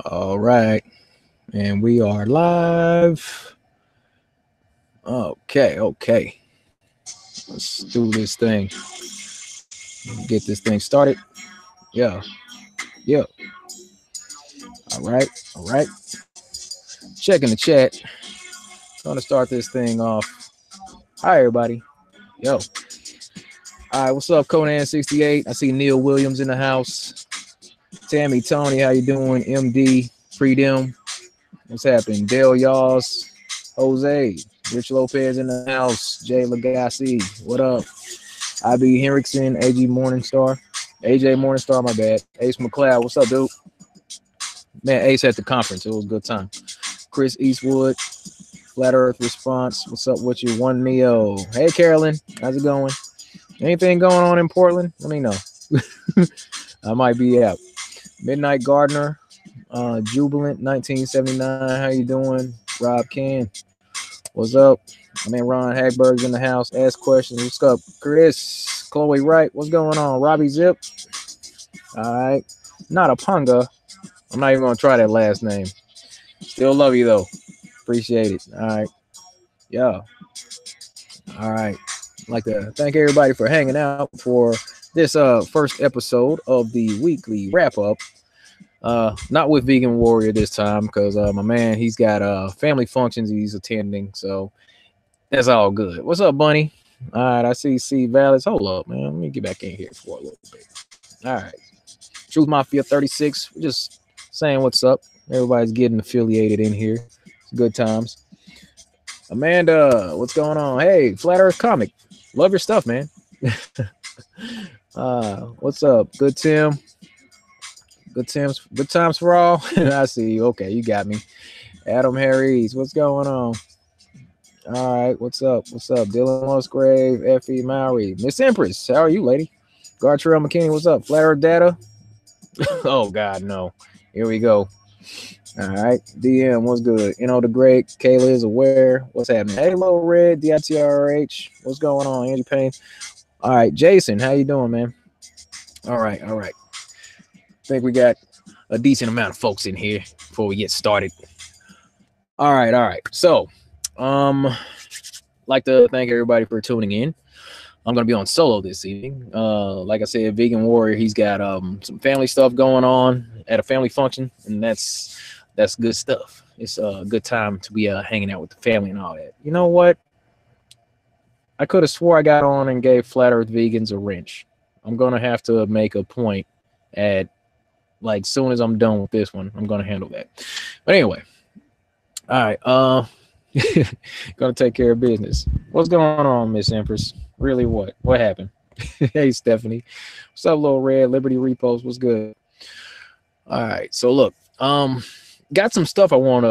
All right, and we are live. Okay. Let's do this thing. Get this thing started. Yeah, yeah. All right. Checking the chat. Gonna start this thing off. Hi, everybody. Yo. All right, what's up, Conan68? I see Neil Williams in the house. Tammy, Tony, how you doing? MD, Freedom. What's happening? Dale Yaws, Jose, Rich Lopez in the house. Jay Lagasse, what up? IB Henriksen, AG Morningstar, AJ Morningstar, my bad. Ace McLeod, what's up, dude? Man, Ace at the conference. It was a good time. Chris Eastwood, Flat Earth Response. What's up with you? One Neo. Hey, Carolyn. How's it going? Anything going on in Portland? Let me know. I might be out. Midnight Gardener, Jubilant 1979. How you doing? Rob Ken. What's up? I mean, Ron Hagberg's in the house. Ask questions. What's up, Chris? Chloe Wright. What's going on? Robbie Zip. All right. Not a Punga. I'm not even going to try that last name. Still love you, though. Appreciate it. All right. Yeah. All right. I'd like to thank everybody for hanging out for this first episode of the weekly wrap-up. Not with Vegan Warrior this time because my man, he's got family functions he's attending. So that's all good. What's up, Bunny? All right. I see Vallis. Hold up, man. Let me get back in here for a little bit. All right. Truth Mafia 36. We're just saying what's up. Everybody's getting affiliated in here. It's good times. Amanda, what's going on? Hey, Flat Earth Comic. Love your stuff, man. What's up? Good Tim. Good times for all. I see you. Okay, you got me. Adam Harris, what's going on? All right, what's up? Dylan Musgrave, Effie Mowry, Miss Empress, how are you, lady? Gartrell McKinney, what's up? Flat Earth Data. Oh God, no. Here we go. All right, DM, what's good? You know the great Kayla is aware. What's happening? Hey, Low Red, DITRH, what's going on? Andy Payne. All right, Jason, how you doing, man? All right. I think we got a decent amount of folks in here before we get started. All right. So, like to thank everybody for tuning in. I'm gonna be on solo this evening. Like I said, Vegan Warrior, he's got some family stuff going on at a family function, and that's good stuff. It's a good time to be hanging out with the family and all that. You know what? I could have swore I got on and gave Flat Earth Vegans a wrench. I'm gonna have to make a point at like soon as I'm done with this one. I'm gonna handle that. But anyway, all right. Gonna take care of business. What's going on, Miss Empress? Really, what happened? Hey, Stephanie. What's up, Little Red? Liberty Repost. What's good? All right. So look, got some stuff I want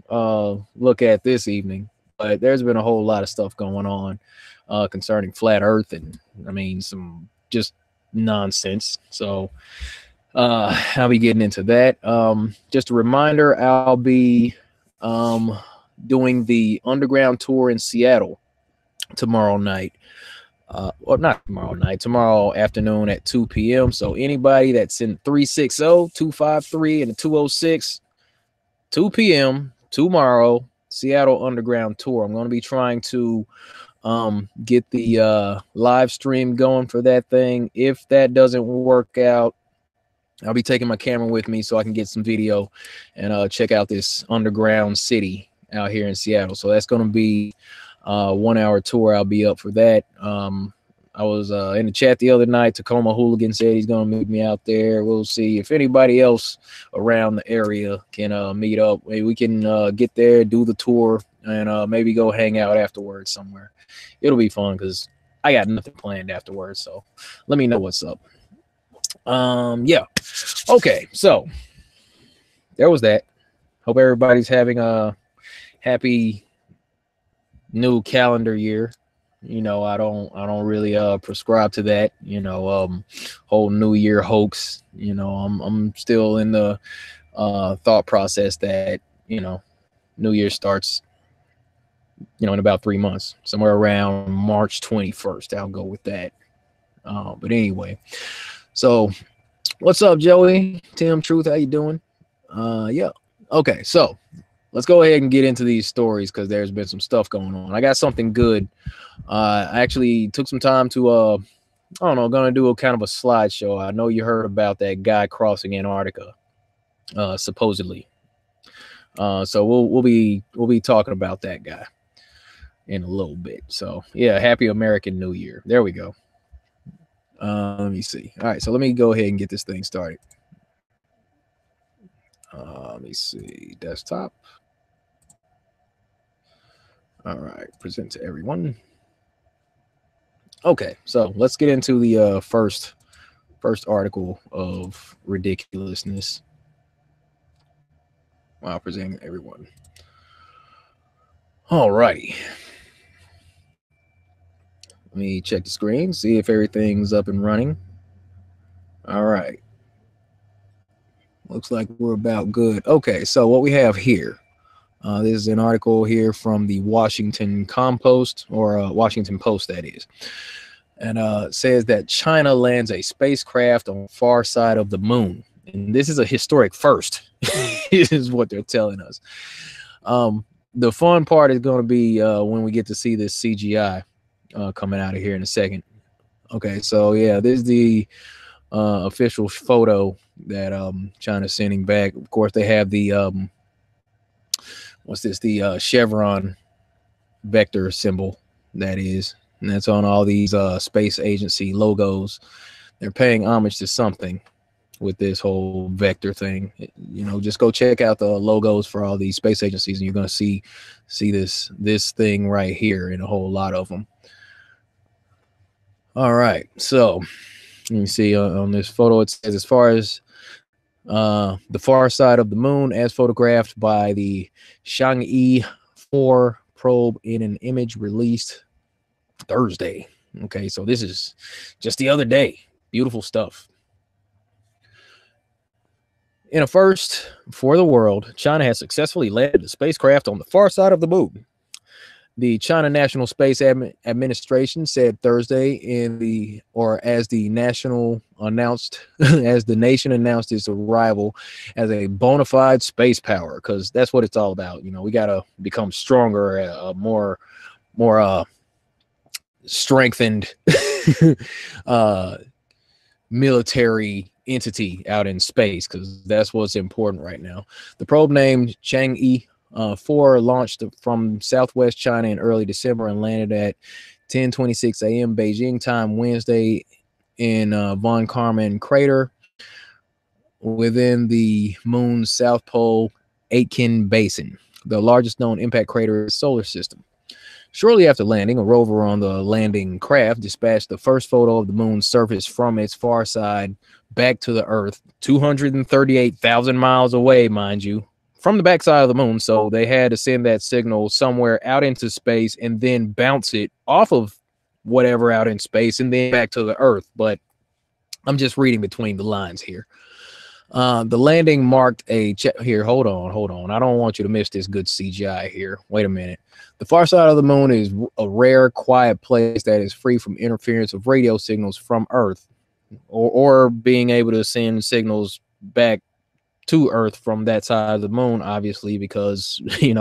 to look at this evening, but there's been a whole lot of stuff going on concerning flat Earth, and I mean some just nonsense. So I'll be getting into that. Just a reminder, I'll be doing the underground tour in Seattle tomorrow night. Or not tomorrow night, tomorrow afternoon at 2 p.m. So anybody that's in 360-253 and the 206, 2 p.m. tomorrow, Seattle Underground Tour. I'm going to be trying to get the live stream going for that thing. If that doesn't work out, I'll be taking my camera with me so I can get some video and check out this underground city out here in Seattle. So that's going to be 1 hour tour. I'll be up for that. I was in the chat the other night. Tacoma Hooligan said he's going to meet me out there. We'll see if anybody else around the area can meet up. Maybe we can get there, do the tour, and maybe go hang out afterwards somewhere. It'll be fun because I got nothing planned afterwards. So let me know what's up. Yeah. Okay. So there was that. Hope everybody's having a happy new calendar year. You know, I don't really prescribe to that, whole New Year hoax. You know, I'm still in the thought process that, New Year starts, in about 3 months, somewhere around March 21st. I'll go with that. But anyway, so what's up, Joey? Tim Truth, how you doing? Yeah. Okay, so let's go ahead and get into these stories because there's been some stuff going on. I got something good. I actually took some time to I don't know, gonna do a kind of a slideshow. I know you heard about that guy crossing Antarctica, supposedly. So we'll be talking about that guy in a little bit. So yeah, happy American New Year. There we go. Let me see. All right, so let me go ahead and get this thing started. Let me see. Desktop. All right, present to everyone. Okay, so let's get into the first article of ridiculousness while presenting everyone. All righty. Let me check the screen, see if everything's up and running. All right. Looks like we're about good. Okay, so what we have here. This is an article here from the Washington Compost, or Washington Post, that is. And says that China lands a spacecraft on the far side of the moon. And this is a historic first, is what they're telling us. The fun part is going to be when we get to see this CGI coming out of here in a second. Okay, so yeah, this is the official photo that China's sending back. Of course, they have the what's this? The chevron vector symbol, that is, and that's on all these space agency logos. They're paying homage to something with this whole vector thing. You know, just go check out the logos for all these space agencies, and you're going to see this thing right here in a whole lot of them. All right, so let me see on this photo. It says, as far as the far side of the moon, as photographed by the Chang'e 4 probe in an image released Thursday. Okay, so this is just the other day. Beautiful stuff. In a first for the world, China has successfully landed a spacecraft on the far side of the moon. The China National Space Administration said Thursday as the nation announced its arrival as a bona fide space power, because that's what it's all about. You know, we got to become stronger, more strengthened military entity out in space, because that's what's important right now. The probe named Chang'e 4 launched from southwest China in early December and landed at 10:26 a.m. Beijing time Wednesday in von Karman crater within the moon's south pole Aitken Basin, the largest known impact crater in the solar system. Shortly after landing, a rover on the landing craft dispatched the first photo of the moon's surface from its far side back to the Earth, 238,000 miles away, mind you, from the backside of the moon. So they had to send that signal somewhere out into space and then bounce it off of whatever out in space and then back to the Earth. But I'm just reading between the lines here. The landing marked a here. Hold on. I don't want you to miss this good CGI here. Wait a minute. The far side of the moon is a rare, quiet place that is free from interference of radio signals from Earth, or being able to send signals back to Earth from that side of the moon, obviously, because we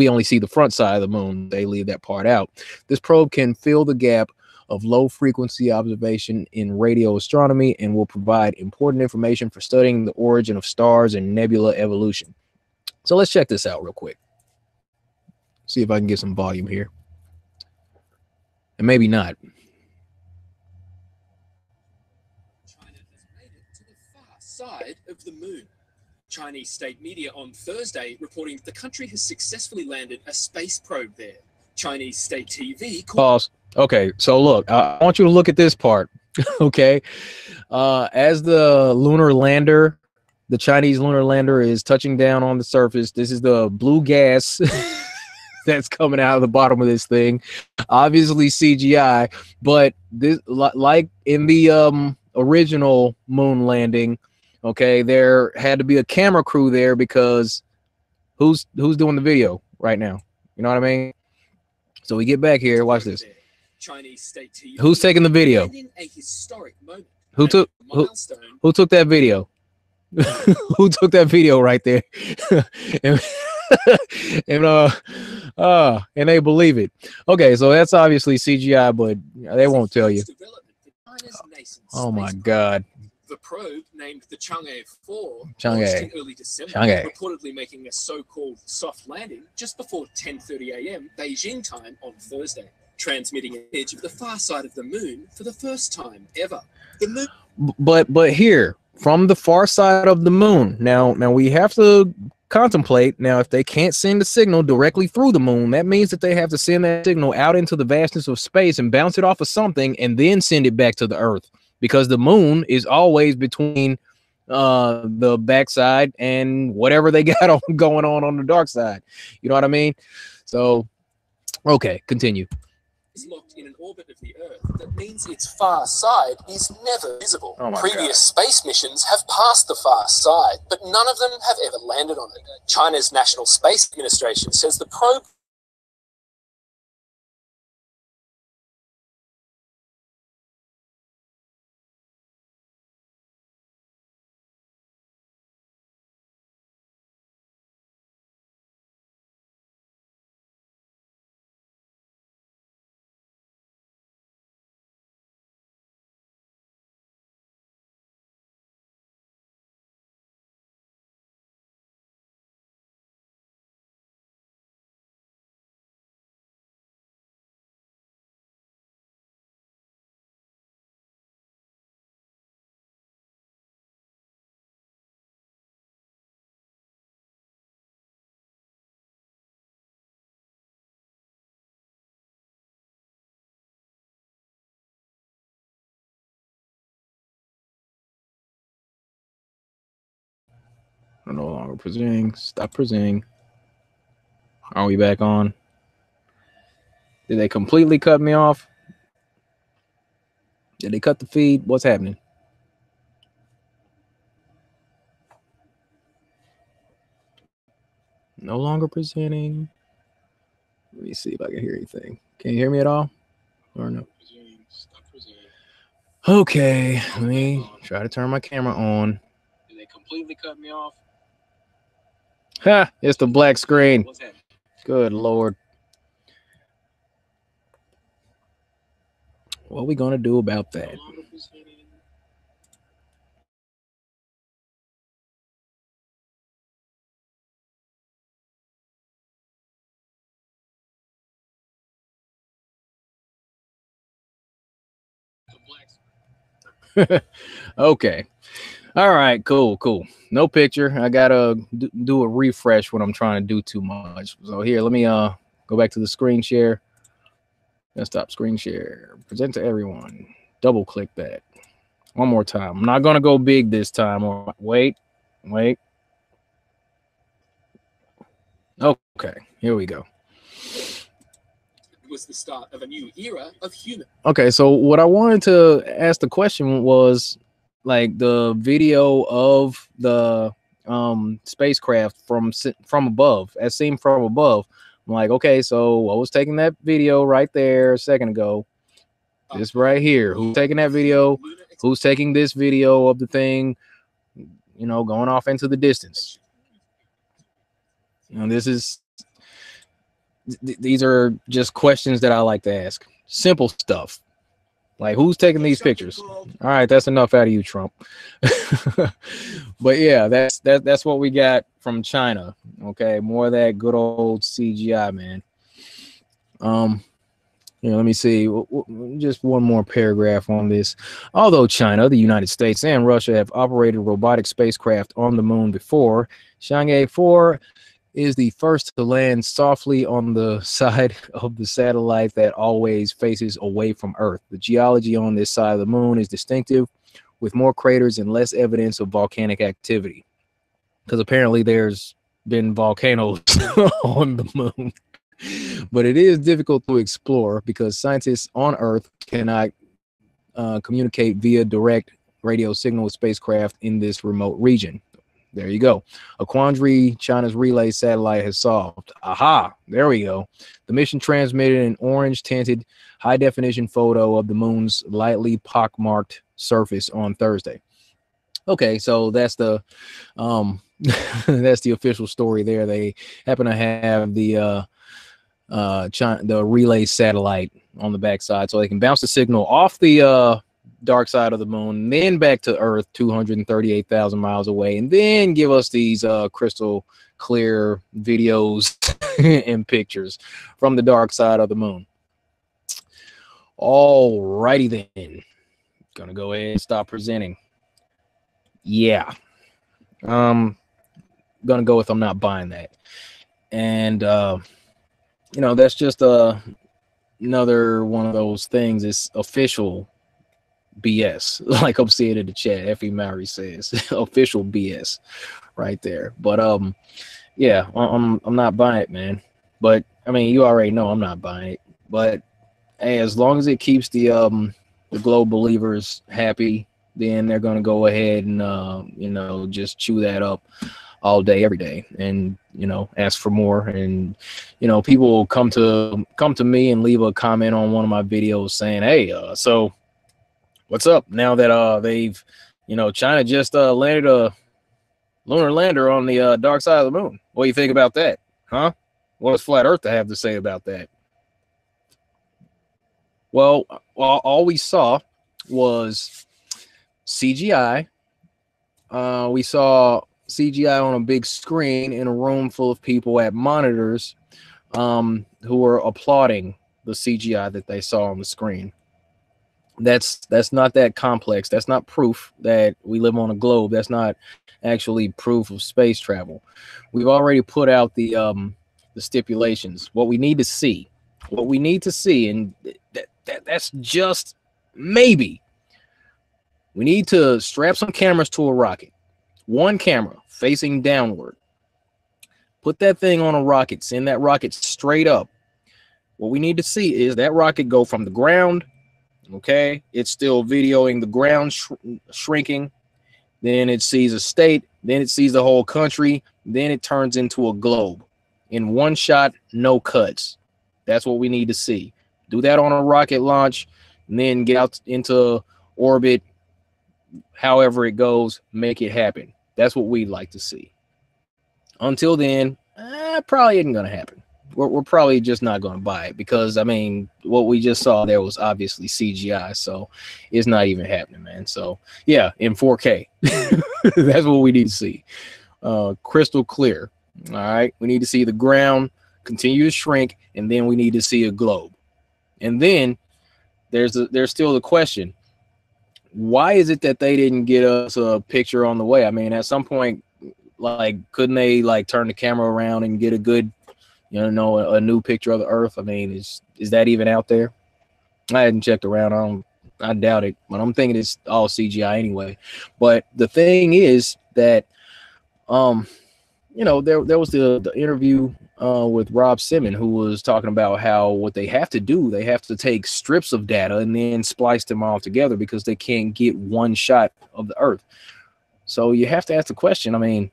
only see the front side of the moon. They leave that part out. This probe can fill the gap of low frequency observation in radio astronomy and will provide important information for studying the origin of stars and nebula evolution. So let's check this out real quick. See if I can get some volume here. And maybe not. China has made it to the far side of the moon. Chinese state media on Thursday reporting the country has successfully landed a space probe there. Chinese state TV Pause. Okay, so look, I want you to look at this part. Okay, as the lunar lander, the Chinese lunar lander is touching down on the surface. This is the blue gas that's coming out of the bottom of this thing. Obviously CGI, but this, like in the original moon landing, okay, there had to be a camera crew there because who's doing the video right now? You know what I mean? So we get back here. Watch this. Chinese state TV. Who's taking the video? A historic moment. Who took that video? Who took that video right there? and, and they believe it. Okay, so that's obviously CGI, but they won't tell you. Oh my God. The probe, named the Chang'e 4, Chang'e. launched in early December, Chang'e. reportedly making a so-called soft landing just before 10:30 a.m. Beijing time on Thursday, transmitting an image of the far side of the moon for the first time ever. The moon. But here, from the far side of the moon, now we have to contemplate. Now, if they can't send the signal directly through the moon, that means that they have to send that signal out into the vastness of space and bounce it off of something and then send it back to the Earth, because the moon is always between the backside and whatever they got going on the dark side. You know what I mean? So, okay, continue. Is locked in an orbit of the Earth. That means its far side is never visible. Oh my Previous God. space missions have passed the far side, but none of them have ever landed on it. China's National Space Administration says the probe No longer presenting. Stop presenting. Are we back on? Did they completely cut me off? Did they cut the feed? What's happening? No longer presenting. Let me see if I can hear anything. Can you hear me at all? Or no? Okay, let me try to turn my camera on. Did they completely cut me off? Ha! It's the black screen. Good Lord. What are we gonna do about that? Okay. All right, cool. No picture. I gotta do a refresh when I'm trying to do too much. So here, let me go back to the screen share. Desktop screen share. Present to everyone. Double click that. One more time. I'm not gonna go big this time. Or wait. Okay, here we go. was the start of a new era of human. Okay, so what I wanted to ask the question was, like, the video of the spacecraft from above, as seen from above. I'm like, okay, so I was taking that video right there a second ago. This right here. Who's taking that video? Who's taking this video of the thing, going off into the distance? These are just questions that I like to ask. Simple stuff. Like, who's taking these pictures? All right, that's enough out of you, Trump. But yeah, that's what we got from China. Okay, more of that good old CGI, man. Let me see. Just one more paragraph on this. Although China, the United States, and Russia have operated robotic spacecraft on the moon before, Chang'e 4 is the first to land softly on the side of the satellite that always faces away from Earth. The geology on this side of the moon is distinctive, with more craters and less evidence of volcanic activity. Because apparently there's been volcanoes on the moon. But it is difficult to explore because scientists on Earth cannot communicate via direct radio signal with spacecraft in this remote region. There you go. A quandary China's relay satellite has solved. Aha, there we go. The mission transmitted an orange-tinted, high-definition photo of the moon's lightly pockmarked surface on Thursday. Okay, so that's the that's the official story there. They happen to have the relay satellite on the backside, so they can bounce the signal off the dark side of the moon, then back to Earth, 238,000 miles away, and then give us these crystal clear videos and pictures from the dark side of the moon. All righty then, gonna go ahead and stop presenting. Yeah, gonna go with I'm not buying that, and that's just another one of those things. It's official BS, like I'm seeing in the chat. Effie Mowry says official BS right there. But yeah, I'm not buying it, man. But I mean, you already know I'm not buying it. But hey, as long as it keeps the globe believers happy, then they're gonna go ahead and just chew that up all day, every day, and ask for more. And people will come to me and leave a comment on one of my videos saying, hey, so what's up now that they've China just landed a lunar lander on the dark side of the moon? What do you think about that? Huh? What does flat earth have to say about that? Well, all we saw was CGI. We saw CGI on a big screen in a room full of people at monitors who were applauding the CGI that they saw on the screen. That's not that complex. That's not proof that we live on a globe. That's not actually proof of space travel. We've already put out the stipulations. What we need to see, and that's just maybe. We need to strap some cameras to a rocket. One camera facing downward. Put that thing on a rocket. Send that rocket straight up. What we need to see is that rocket go from the ground. Okay, it's still videoing the ground shrinking. Then it sees a state. Then it sees the whole country. Then it turns into a globe. In one shot, no cuts. That's what we need to see. Do that on a rocket launch, and then get out into orbit. However it goes, make it happen. That's what we'd like to see. Until then, probably isn't going to happen. We're probably just not going to buy it because, I mean, what we just saw there was obviously CGI, so it's not even happening, man. So, yeah, in 4K. That's what we need to see. Crystal clear. All right? We need to see the ground continue to shrink, and then we need to see a globe. And then there's still the question, why is it that they didn't get us a picture on the way? I mean, at some point, like, couldn't they like turn the camera around and get a good, a new picture of the Earth? I mean, is that even out there? I hadn't checked around. I doubt it, but I'm thinking it's all CGI anyway. But the thing is that, there was the interview with Rob Simon, who was talking about how what they have to do, they have to take strips of data and then splice them all together because they can't get one shot of the Earth. So you have to ask the question, I mean,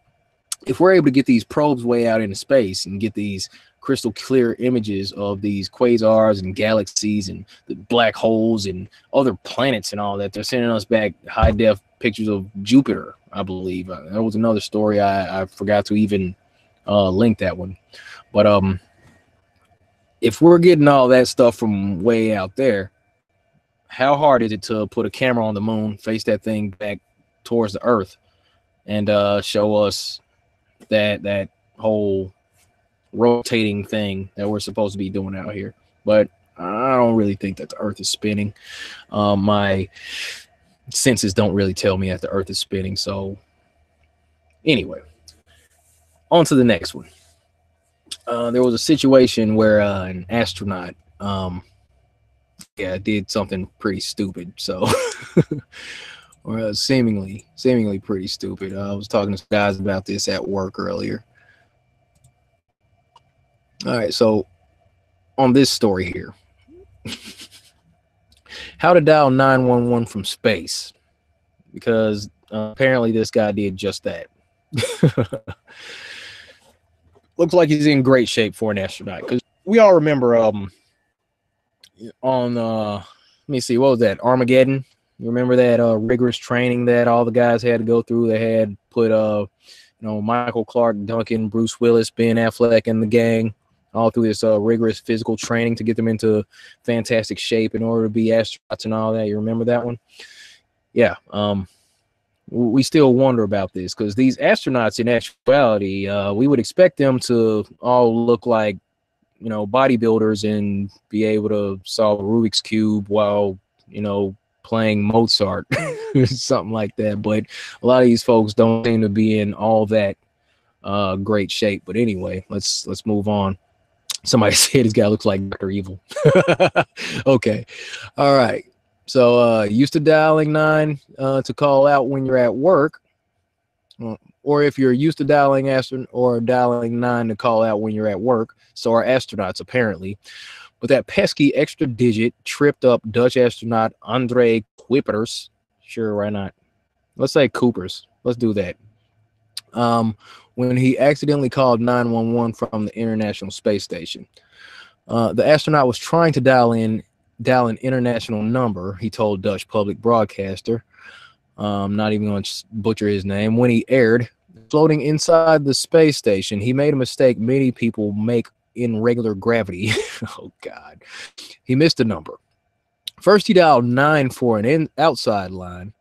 if we're able to get these probes way out into space and get these crystal clear images of these quasars and galaxies and the black holes and other planets and all that, they're sending us back high def pictures of Jupiter, I believe. There was another story I forgot to even link that one. But if we're getting all that stuff from way out there, how hard is it to put a camera on the moon, face that thing back towards the Earth, and show us that whole rotating thing that we're supposed to be doing out here? But I don't really think that the Earth is spinning. My senses don't really tell me that the Earth is spinning. So anyway, on to the next one. There was a situation where an astronaut did something pretty stupid. So or seemingly pretty stupid. I was talking to some guys about this at work earlier. All right, so on this story here, how to dial 911 from space, because apparently this guy did just that. Looks like he's in great shape for an astronaut, because we all remember on let me see, what was that, Armageddon? You remember that rigorous training that all the guys had to go through? They had put Michael Clark Duncan, Bruce Willis, Ben Affleck, and the gang all through this rigorous physical training to get them into fantastic shape in order to be astronauts and all that. You remember that one? Yeah. We still wonder about this because these astronauts, in actuality, we would expect them to all look like, bodybuilders and be able to solve a Rubik's Cube while, playing Mozart or something like that. But a lot of these folks don't seem to be in all that great shape. But anyway, let's move on. Somebody said this guy looks like Dr. Evil. Okay. All right. So used to dialing 9 to call out when you're at work, or if you're used to dialing dialing 9 to call out when you're at work. So are astronauts, apparently. But that pesky extra digit tripped up Dutch astronaut André Kuipers. Sure, why not? Let's say Coopers. Let's do that. When he accidentally called 911 from the International Space Station. The astronaut was trying to dial an international number, he told Dutch public broadcaster. Not even going to butcher his name. When he aired, floating inside the space station, he made a mistake many people make in regular gravity. Oh, God. He missed a number. First, you dial 9 for an outside line,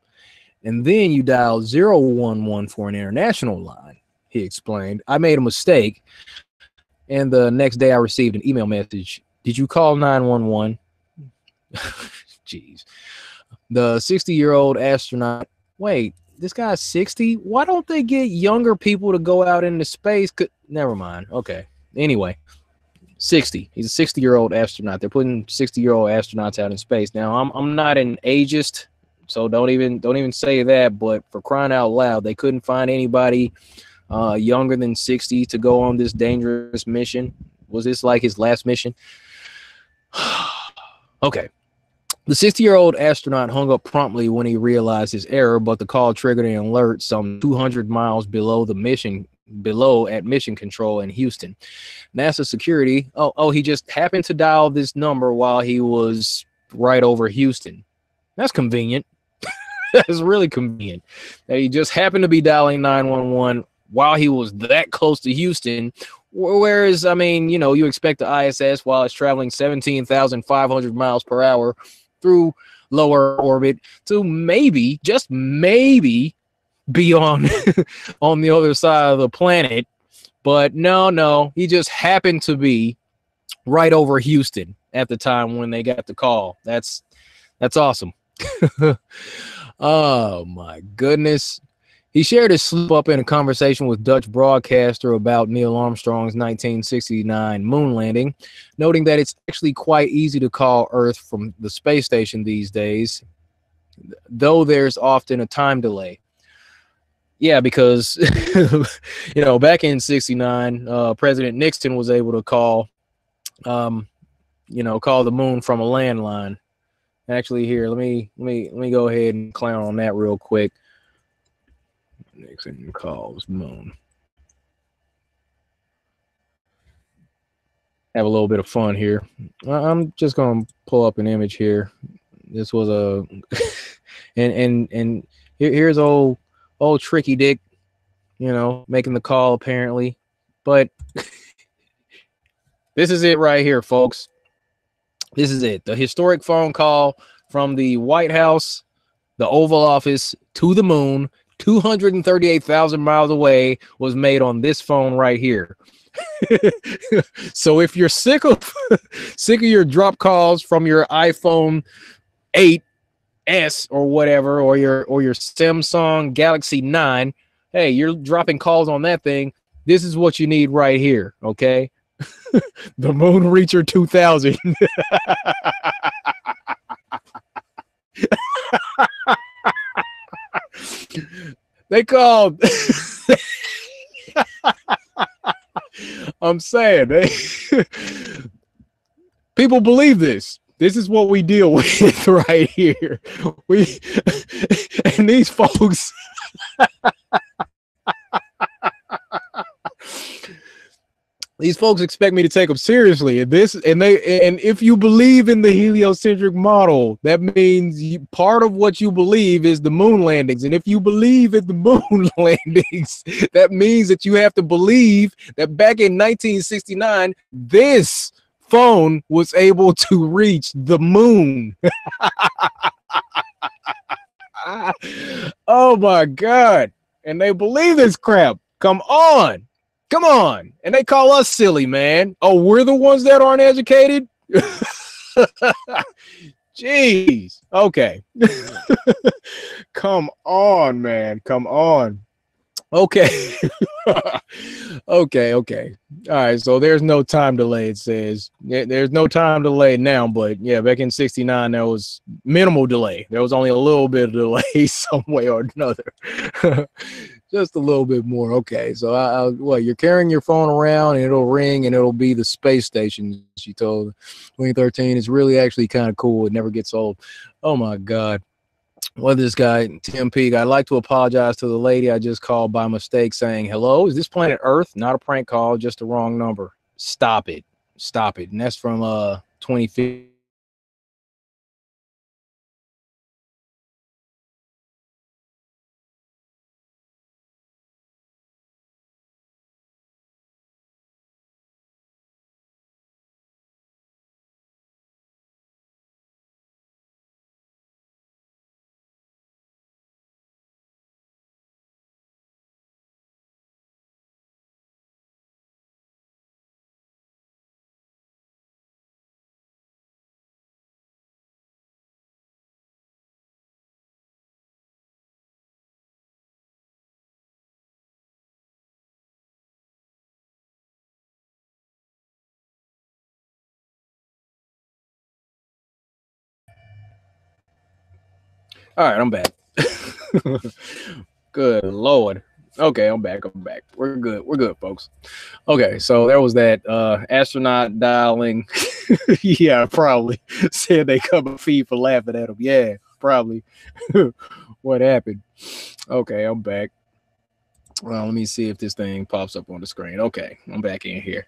and then you dial 011 for an international line, he explained. I made a mistake, and the next day I received an email message. Did you call 911? Jeez. The 60-year-old astronaut. Wait, this guy's 60? Why don't they get younger people to go out into space? Never mind. Okay. Anyway, 60. He's a 60-year-old astronaut. They're putting 60-year-old astronauts out in space. Now, I'm not an ageist, so don't even say that. But for crying out loud, they couldn't find anybody younger than 60 to go on this dangerous mission. Was this like his last mission? Okay. The 60-year-old astronaut hung up promptly when he realized his error, but the call triggered an alert some 200 miles below at mission control in Houston. NASA security, he just happened to dial this number while he was right over Houston. That's convenient. That's really convenient that he just happened to be dialing 911 while he was that close to Houston. Whereas, you expect the ISS, while it's traveling 17,500 miles per hour through lower orbit, to maybe, just maybe, be on on the other side of the planet. But no, he just happened to be right over Houston at the time when they got the call. That's awesome. Oh my goodness. He shared his slip up in a conversation with Dutch broadcaster about Neil Armstrong's 1969 moon landing, noting that it's actually quite easy to call Earth from the space station these days, though there's often a time delay. Yeah, because, back in 69, President Nixon was able to call the moon from a landline. Actually, here, let me go ahead and clown on that real quick. Nixon calls moon. Have a little bit of fun here. I'm just gonna pull up an image here. This was a and here's old Tricky Dick, making the call apparently. But this is it right here, folks. This is it. The historic phone call from the White House, the Oval Office, to the moon, 238,000 miles away, was made on this phone right here. So if you're sick of your drop calls from your iPhone 8S or whatever, or your Samsung Galaxy 9, hey, you're dropping calls on that thing. This is what you need right here, okay? The Moon Reacher 2000. They called. I'm saying, people believe this. This is what we deal with right here. And these folks. these folks expect me to take them seriously, and if you believe in the heliocentric model, that means part of what you believe is the moon landings, and if you believe in the moon landings, that means that you have to believe that back in 1969, this phone was able to reach the moon. Oh my God! And they believe this crap. Come on. Come on. And they call us silly, man. Oh, we're the ones that aren't educated? Jeez. Okay. Come on, man. Come on. Okay. Okay. All right. So there's no time delay, it says. There's no time delay now, but yeah, back in 69, there was minimal delay. There was only a little bit of delay some way or another. Just a little bit more. Okay. So what, you're carrying your phone around and it'll ring and it'll be the space station, she told 2013. It's really actually kind of cool. It never gets old. Oh my God. Well, this guy, Tim Peak, I'd like to apologize to the lady I just called by mistake saying, hello, is this planet Earth? Not a prank call, just the wrong number. Stop it. Stop it. And that's from 2015. All right, I'm back. Good Lord. Okay, I'm back. We're good. We're good, folks. Okay, so there was that astronaut dialing. Yeah, probably said they cut my feed for laughing at him. Yeah, probably. What happened? Okay, I'm back. Well, let me see if this thing pops up on the screen. Okay, I'm back in here.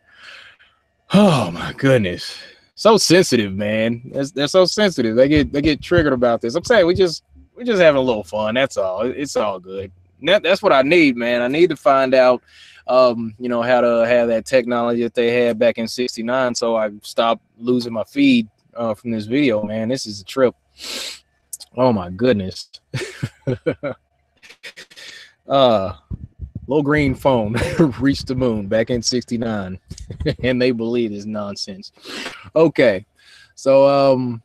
Oh my goodness, so sensitive, man. They're so sensitive. They get triggered about this. I'm saying we're just having a little fun. That's all. It's all good. That's what I need, man. I need to find out, how to have that technology that they had back in '69, so I stopped losing my feed from this video, man. This is a trip. Oh my goodness. Low green phone reached the moon back in '69, and they believe it's nonsense. Okay, so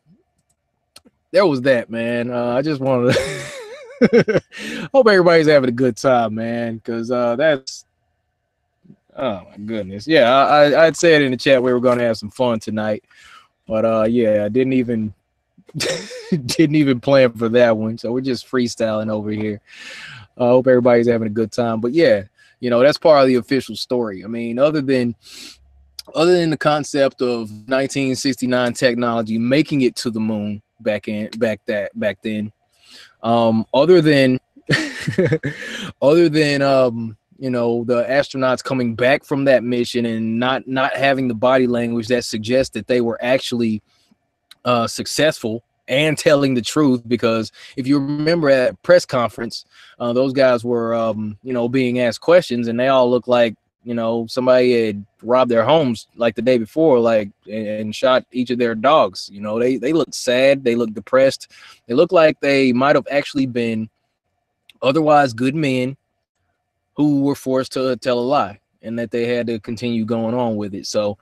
there was that, man. I just wanted to hope everybody's having a good time, man, because that's, oh my goodness. Yeah, I'd said in the chat we were going to have some fun tonight, but yeah, I didn't even plan for that one, so we're just freestyling over here. I hope everybody's having a good time. But yeah, that's part of the official story. I mean, other than the concept of 1969 technology making it to the moon back then, other than the astronauts coming back from that mission and not having the body language that suggests that they were actually successful and telling the truth, because if you remember at press conference, those guys were being asked questions and they all looked like somebody had robbed their homes like the day before, like, and shot each of their dogs. They looked sad, they looked depressed, they looked like they might have actually been otherwise good men who were forced to tell a lie, and that they had to continue going on with it. So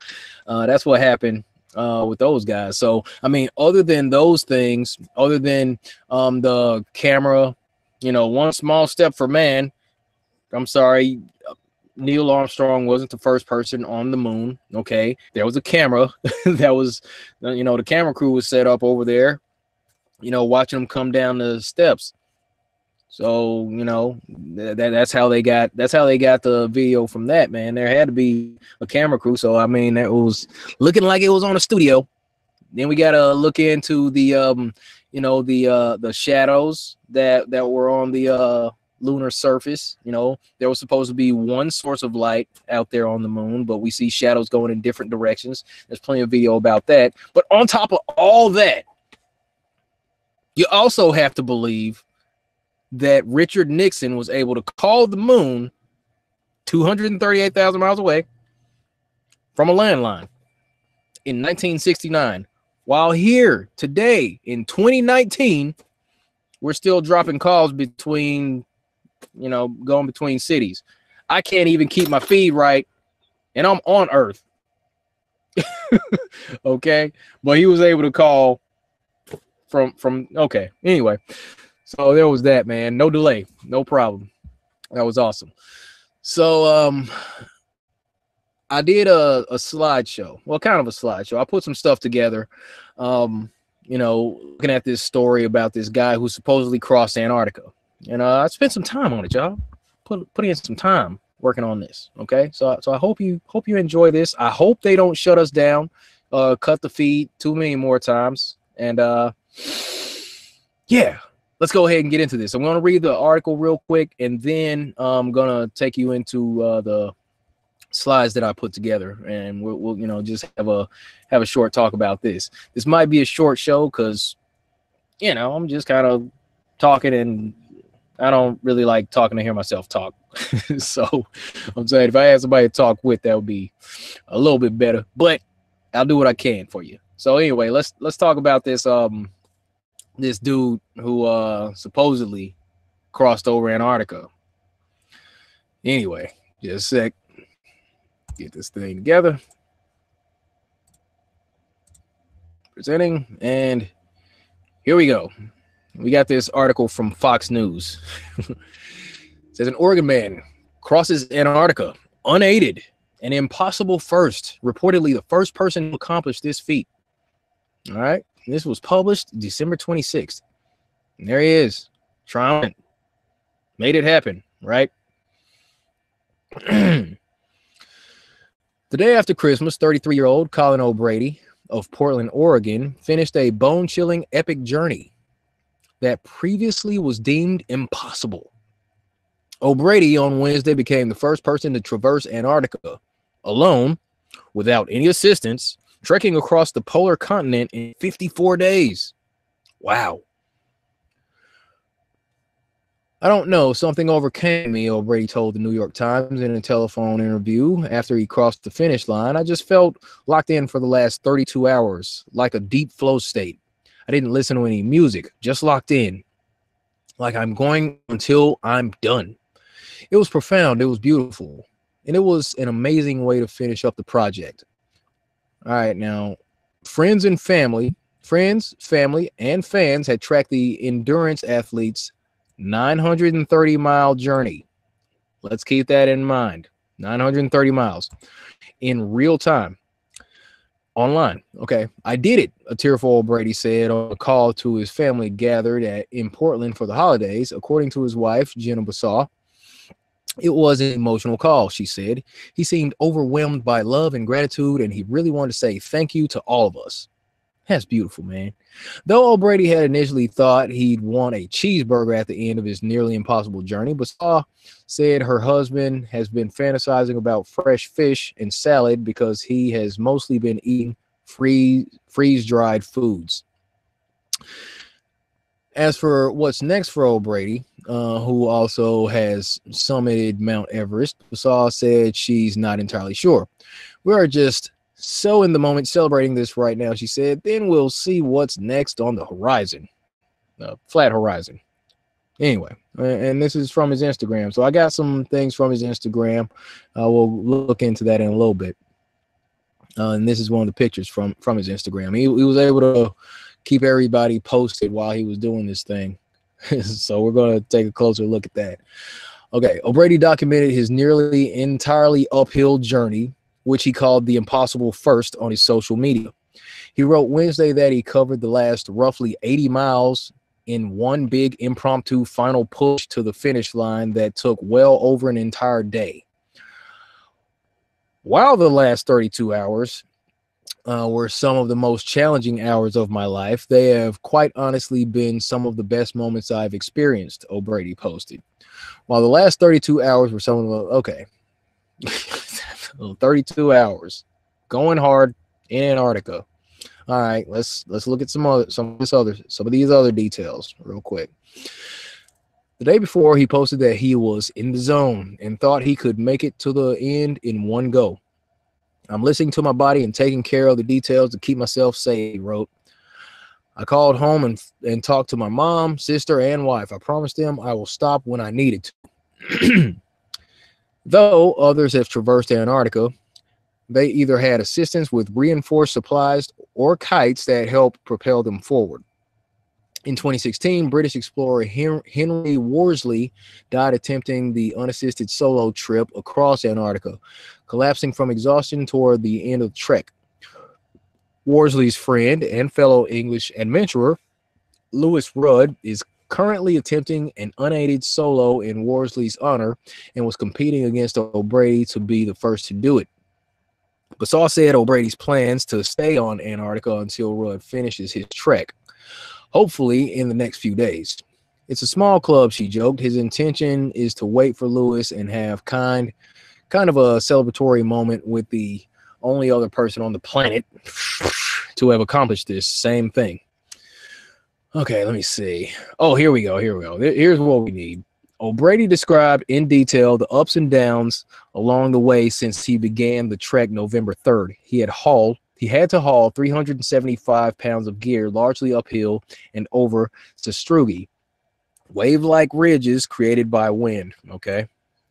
that's what happened with those guys. So I mean, other than those things, other than the camera, one small step for man. I'm sorry, Neil Armstrong wasn't the first person on the moon. Okay, there was a camera that was, the camera crew was set up over there, watching them come down the steps. So that's how they got the video from that, man. There had to be a camera crew. So I mean, that was looking like it was on a studio. Then we got to look into the the shadows that were on the lunar surface. You know, there was supposed to be one source of light out there on the moon, but we see shadows going in different directions. There's plenty of video about that. But on top of all that, you also have to believe that Richard Nixon was able to call the moon 238,000 miles away from a landline in 1969. While here today in 2019, we're still dropping calls between, you know, going between cities. I can't even keep my feed right, and I'm on Earth. Okay, but he was able to call from okay. Anyway, so there was that, man. No delay, no problem. That was awesome. So I did a slideshow. Well, kind of a slideshow. I put some stuff together. You know, looking at this story about this guy who supposedly crossed Antarctica. And I spent some time on it, y'all. Put in some time working on this. Okay. So I hope you enjoy this. I hope they don't shut us down, cut the feed too many more times. And yeah, let's go ahead and get into this. I'm gonna read the article real quick, and then I'm gonna take you into the slides that I put together, and we'll you know, just have a short talk about this. This might be a short show because, you know, I'm just kind of talking, and I don't really like talking to hear myself talk. So I'm saying if I had somebody to talk with, that would be a little bit better, but I'll do what I can for you. So anyway, let's talk about this this dude who supposedly crossed over Antarctica. Anyway, just a sec. Get this thing together. Presenting, and here we go. We got this article from Fox News. It says an Oregon man crosses Antarctica unaided, an impossible first, reportedly the first person to accomplish this feat. All right. And this was published December 26th. And there he is, trying. Made it happen, right? The day after Christmas, 33-year-old Colin O'Brady of Portland, Oregon, finished a bone-chilling epic journey that previously was deemed impossible. O'Brady on Wednesday became the first person to traverse Antarctica alone, without any assistance, trekking across the polar continent in 54 days. Wow. I don't know. Something overcame me, O'Brady told the New York Times in a telephone interview after he crossed the finish line. I just felt locked in for the last 32 hours, like a deep flow state. I didn't listen to any music, just locked in, like I'm going until I'm done. It was profound. It was beautiful. And it was an amazing way to finish up the project. All right, now, friends, family, and fans had tracked the endurance athletes' 930-mile journey. Let's keep that in mind. 930 miles in real time online. Okay, I did it, a tearful O'Brady said on a call to his family gathered in Portland for the holidays. According to his wife, Jenna Basaw, it was an emotional call, she said. He seemed overwhelmed by love and gratitude, and he really wanted to say thank you to all of us. That's beautiful, man. Though O'Brady had initially thought he'd want a cheeseburger at the end of his nearly impossible journey, Basaw said her husband has been fantasizing about fresh fish and salad because he has mostly been eating freeze-dried foods. As for what's next for O'Brady, who also has summited Mount Everest, Basaw said she's not entirely sure. We are just so in the moment celebrating this right now, she said. Then we'll see what's next on the horizon. Flat horizon. Anyway, and this is from his Instagram. So I got some things from his Instagram. We'll look into that in a little bit. And this is one of the pictures from his Instagram. He was able to keep everybody posted while he was doing this thing. So we're going to take a closer look at that. Okay, O'Brady documented his nearly entirely uphill journey, which he called the impossible first, on his social media. He wrote Wednesday that he covered the last roughly 80 miles in one big impromptu final push to the finish line that took well over an entire day. While the last 32 hours were some of the most challenging hours of my life, they have quite honestly been some of the best moments I've experienced, O'Brady posted. While the last 32 hours were some of the okay, 32 hours going hard in Antarctica. All right, let's look at some of these other details real quick. The day before, he posted that he was in the zone and thought he could make it to the end in one go. I'm listening to my body and taking care of the details to keep myself safe, he wrote. I called home and talked to my mom, sister, and wife. I promised them I will stop when I needed to. Though others have traversed Antarctica, they either had assistance with reinforced supplies or kites that helped propel them forward. In 2016, British explorer Henry Worsley died attempting the unassisted solo trip across Antarctica, collapsing from exhaustion toward the end of the trek. Worsley's friend and fellow English adventurer, Lewis Rudd, is currently attempting an unaided solo in Worsley's honor and was competing against O'Brady to be the first to do it. Bassaw said O'Brady's plans to stay on Antarctica until Rudd finishes his trek, hopefully in the next few days. It's a small club, she joked. His intention is to wait for Lewis and have kind of a celebratory moment with the only other person on the planet to have accomplished this same thing. Okay, let me see. Oh, here we go. Here's what we need. O'Brady described in detail the ups and downs along the way since he began the trek November 3rd. He had to haul 375 pounds of gear, largely uphill and over sastrugi, wave-like ridges created by wind. Okay,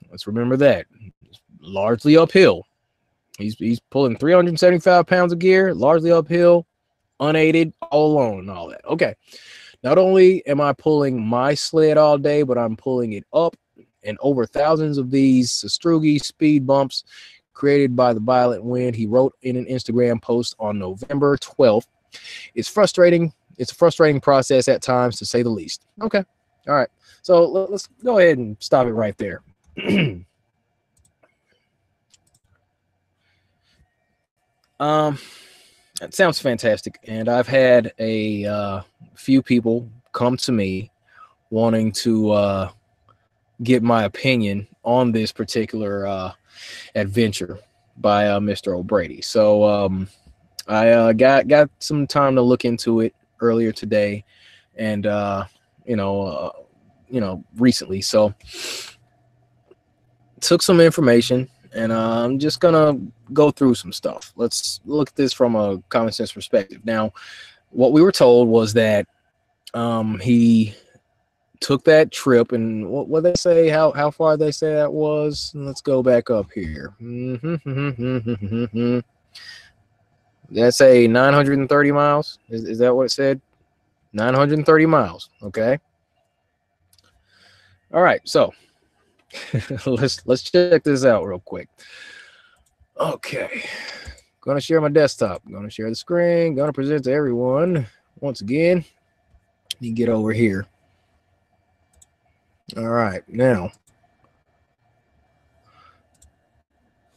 let's remember that. Largely uphill. He's pulling 375 pounds of gear, largely uphill, unaided, all alone, and all that. Okay. Not only am I pulling my sled all day, but I'm pulling it up and over thousands of these sastrugi speed bumps created by the violent wind, he wrote in an Instagram post on November 12th. It's frustrating. It's a frustrating process at times, to say the least. Okay. All right. So let's go ahead and stop it right there. That sounds fantastic. And I've had a few people come to me wanting to get my opinion on this particular adventure by Mr. O'Brady. So I got some time to look into it earlier today, and recently. So took some information, and I'm just gonna go through some stuff. Let's look at this from a common sense perspective. Now, what we were told was that he took that trip, and what they say, how far they say that was. Let's go back up here. That's a 930 miles. Is that what it said? 930 miles. Okay. All right. So let's check this out real quick. Okay. Gonna share my desktop. Gonna share the screen. Gonna present to everyone once again. You get over here. All right. Now,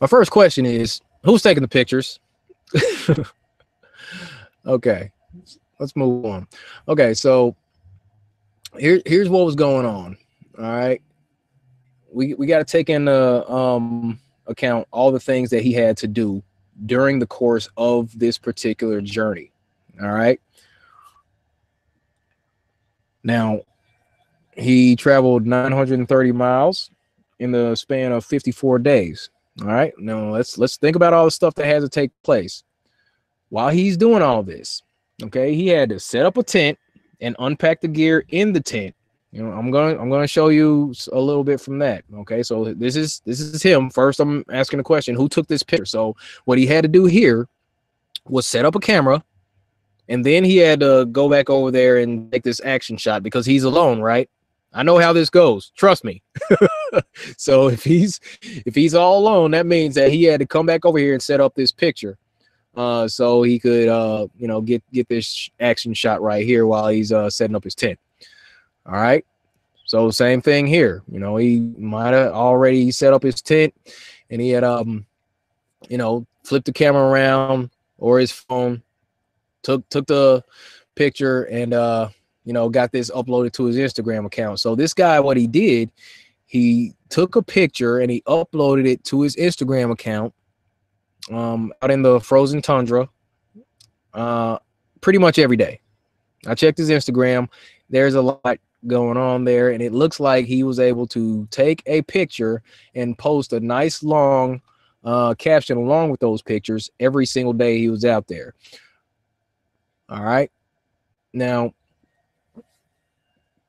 my first question is, who's taking the pictures? Okay, let's move on. Okay, so here's what was going on. All right, we got to take into account all the things that he had to do during the course of this particular journey. All right. Now, he traveled 930 miles in the span of 54 days. All right. Now let's think about all the stuff that has to take place while he's doing all this. Okay, he had to set up a tent and unpack the gear in the tent. You know, I'm gonna show you a little bit from that. Okay, so this is him. First, I'm asking the question: who took this picture? So what he had to do here was set up a camera, and then he had to go back over there and take this action shot because he's alone, right? I know how this goes. Trust me. So if he's all alone, that means that he had to come back over here and set up this picture, so he could get this action shot right here while he's setting up his tent. All right. So same thing here. You know, he might have already set up his tent, and he had flipped the camera around or his phone, took the picture, and got this uploaded to his Instagram account. So this guy, what he did, he took a picture and he uploaded it to his Instagram account out in the frozen tundra pretty much every day. I checked his Instagram. There's a lot going on there, and it looks like he was able to take a picture and post a nice long caption along with those pictures every single day he was out there. All right. Now,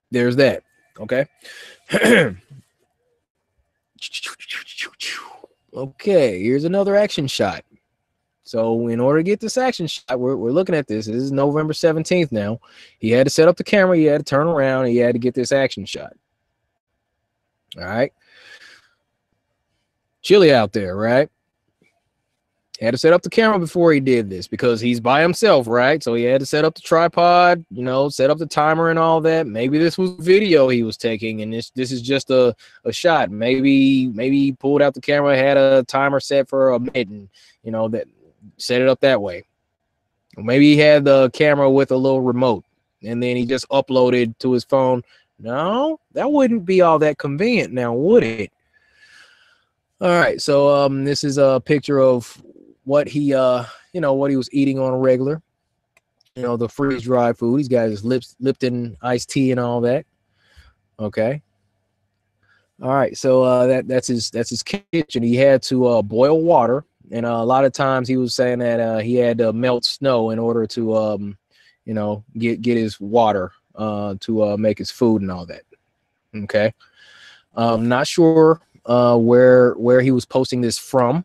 there's that. Okay. Okay, here's another action shot. So in order to get this action shot, we're looking at this. This is November 17th now. He had to set up the camera. He had to turn around. And he had to get this action shot. All right. Chilly out there, right? He had to set up the camera before he did this because he's by himself, right? So he had to set up the tripod, you know, set up the timer and all that. Maybe this was video he was taking, and this is just a shot. Maybe he pulled out the camera, had a timer set for a minute, and you know that set it up that way. Or maybe he had the camera with a little remote, and then he just uploaded to his phone. No, that wouldn't be all that convenient now, would it? All right, so this is a picture of what he what he was eating on a regular, the freeze dried food. He's got his Lipton iced tea and all that. Okay. All right, so that's his kitchen. He had to boil water, and a lot of times he was saying that he had to melt snow in order to get his water to make his food and all that. Okay. Not sure where he was posting this from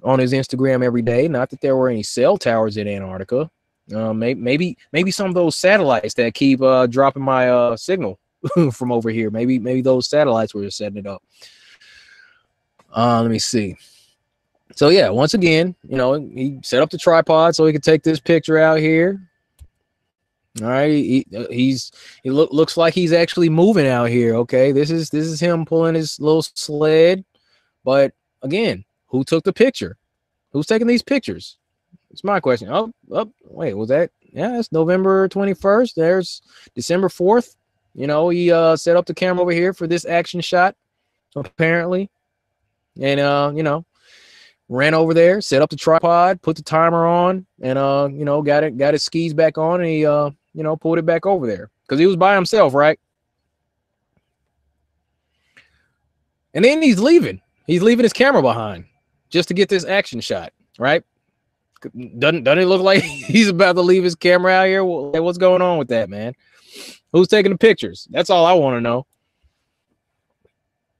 on his Instagram every day. Not that there were any cell towers in Antarctica. Maybe some of those satellites that keep dropping my signal from over here. Maybe those satellites were just setting it up. Let me see. So yeah, once again, he set up the tripod so he could take this picture out here. All right, he looks like he's actually moving out here. Okay, this is him pulling his little sled. But again, who took the picture? Who's taking these pictures? It's my question. Oh, wait, was that? Yeah, it's November 21st. There's December 4th. He set up the camera over here for this action shot, apparently. And, ran over there, set up the tripod, put the timer on, and, got his skis back on, and he, pulled it back over there because he was by himself, right? And then he's leaving. He's leaving his camera behind just to get this action shot, right? Doesn't it look like he's about to leave his camera out here? What's going on with that, man? Who's taking the pictures? That's all I want to know.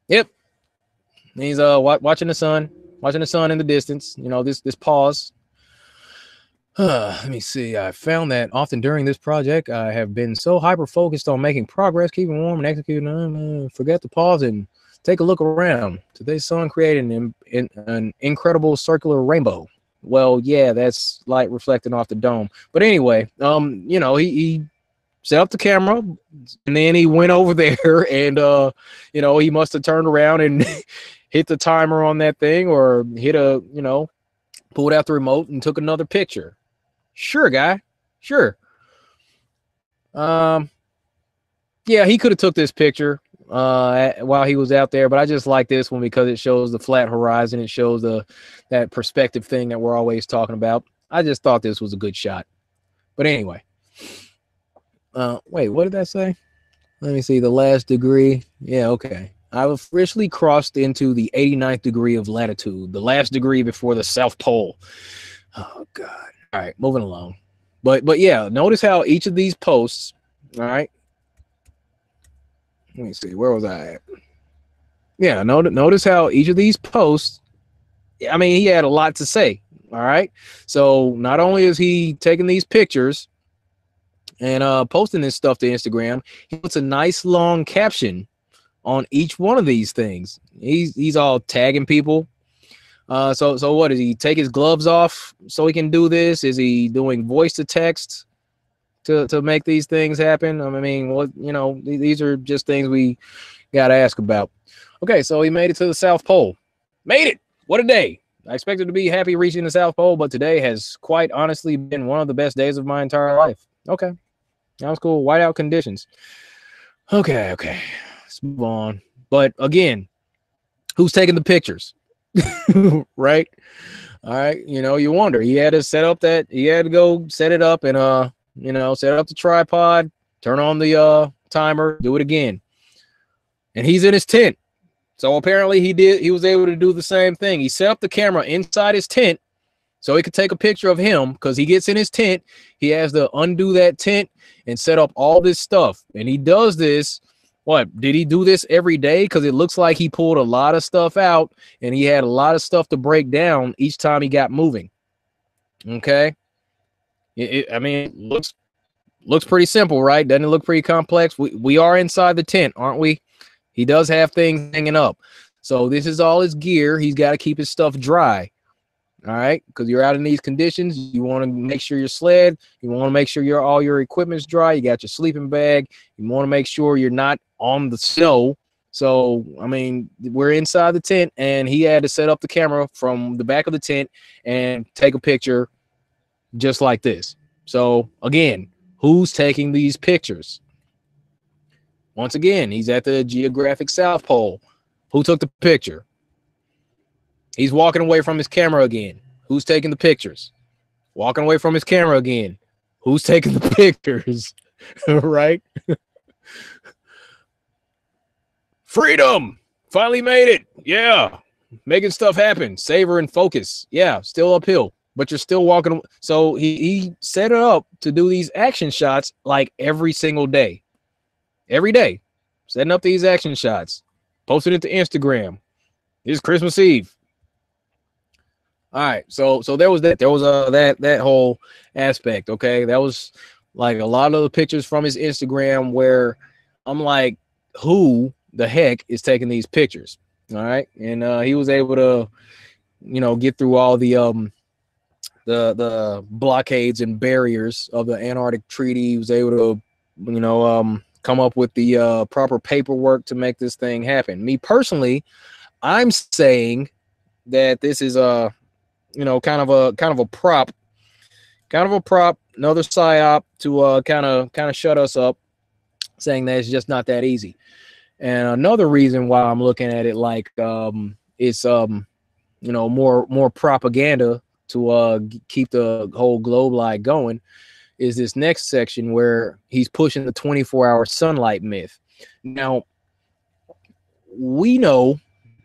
Yep. He's watching the sun in the distance. This pause. Let me see. I found that often during this project, I have been so hyper focused on making progress, keeping warm, and executing. Forget to pause and take a look around. Today's sun created an incredible circular rainbow. Well, yeah, that's light reflecting off the dome. But anyway, he set up the camera, and then he went over there, and he must have turned around and hit the timer on that thing, or pulled out the remote and took another picture. Sure, guy. Sure. Yeah, he could have took this picture while he was out there, but I just like this one because it shows the flat horizon. It shows that perspective thing that we're always talking about. I just thought this was a good shot. But anyway, wait, what did that say? Let me see. The last degree. Yeah, okay. I've officially crossed into the 89th degree of latitude, the last degree before the South Pole. Oh God. All right, moving along. But yeah, notice how each of these posts, all right. Let me see, where was I at? Yeah, notice how each of these posts, I mean, he had a lot to say, all right? So not only is he taking these pictures and posting this stuff to Instagram, he puts a nice long caption on each one of these things. He's all tagging people. So what, does he take his gloves off so he can do this? Is he doing voice to text to make these things happen? I mean, these are just things we got to ask about. Okay, so he made it to the South Pole. Made it! What a day! I expected to be happy reaching the South Pole, but today has quite honestly been one of the best days of my entire life. Okay, that was cool. Whiteout conditions. Okay. Let's move on. But again, who's taking the pictures? Right? All right. You know, you wonder. He had to set up that, he had to go set it up and you know, set up the tripod, turn on the timer, do it again. And he's in his tent. So apparently he was able to do the same thing. He set up the camera inside his tent so he could take a picture of him, because he gets in his tent. He has to undo that tent and set up all this stuff. And he does this. What, did he do this every day? Because it looks like he pulled a lot of stuff out and he had a lot of stuff to break down each time he got moving. Okay. I mean, it looks pretty simple, right? Doesn't it look pretty complex? We are inside the tent, aren't we? He does have things hanging up. So this is all his gear. He's got to keep his stuff dry. All right, because you're out in these conditions. You want to make sure your sled, you want to make sure all your equipment's dry. You got your sleeping bag. You want to make sure you're not on the snow. So, I mean, we're inside the tent, and he had to set up the camera from the back of the tent and take a picture just like this. So, again, who's taking these pictures? Once again, he's at the geographic South Pole. Who took the picture? He's walking away from his camera again. Who's taking the pictures? Walking away from his camera again. Who's taking the pictures? Right? Freedom! Finally made it. Yeah. Making stuff happen. Savor and focus. Yeah, still uphill, but you're still walking. So he set it up to do these action shots like every single day. Every day. Setting up these action shots. Posting it to Instagram. It's Christmas Eve. All right, so there was that. There was that whole aspect. Okay, that was like a lot of the pictures from his Instagram where I'm like, who the heck is taking these pictures? All right, and he was able to, you know, get through all the blockades and barriers of the Antarctic Treaty. He was able to, you know, come up with the proper paperwork to make this thing happen. Me personally, I'm saying that this is you know, kind of a prop, another psyop to kind of shut us up, saying that it's just not that easy. And another reason why I'm looking at it like it's you know, more propaganda to keep the whole globe light going is this next section where he's pushing the 24-hour sunlight myth. Now, we know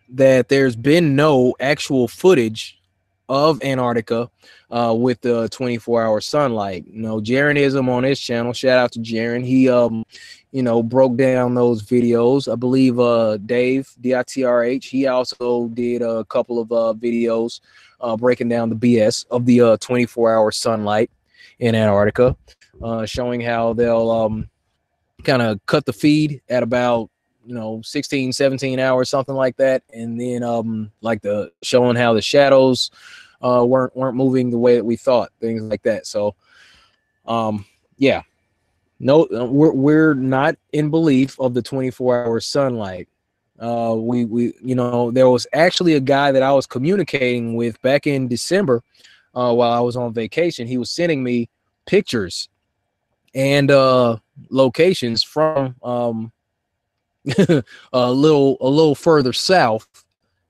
that there's been no actual footage of Antarctica with the 24-hour sunlight. You know, Jaronism on his channel, shout out to Jaron. He you know, broke down those videos. I believe Dave DITRH, he also did a couple of videos breaking down the BS of the 24-hour sunlight in Antarctica, showing how they'll kind of cut the feed at about, you know, 16, 17 hours, something like that. And then like the showing how the shadows weren't moving the way that we thought, things like that. So yeah, no, we're not in belief of the 24-hour sunlight. We you know, there was actually a guy that I was communicating with back in December while I was on vacation. He was sending me pictures and locations from a little further south,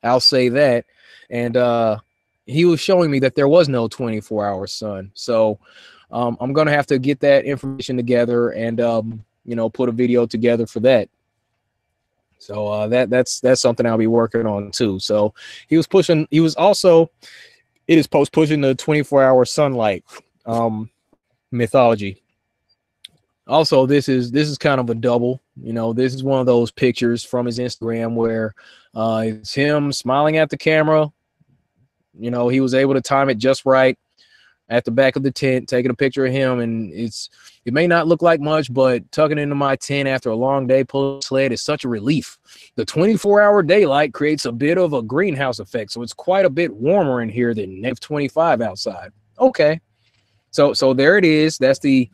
I'll say that. And he was showing me that there was no 24-hour sun. So I'm gonna have to get that information together and you know, put a video together for that. So that's something I'll be working on too. So he was also it is pushing the 24-hour sunlight mythology. Also, this is kind of a double. You know, this is one of those pictures from his Instagram where it's him smiling at the camera. You know, he was able to time it just right at the back of the tent, taking a picture of him. And it may not look like much, but tucking into my tent after a long day pulling sled is such a relief. The 24-hour daylight creates a bit of a greenhouse effect, so it's quite a bit warmer in here than -25 outside. Okay, so there it is. That's the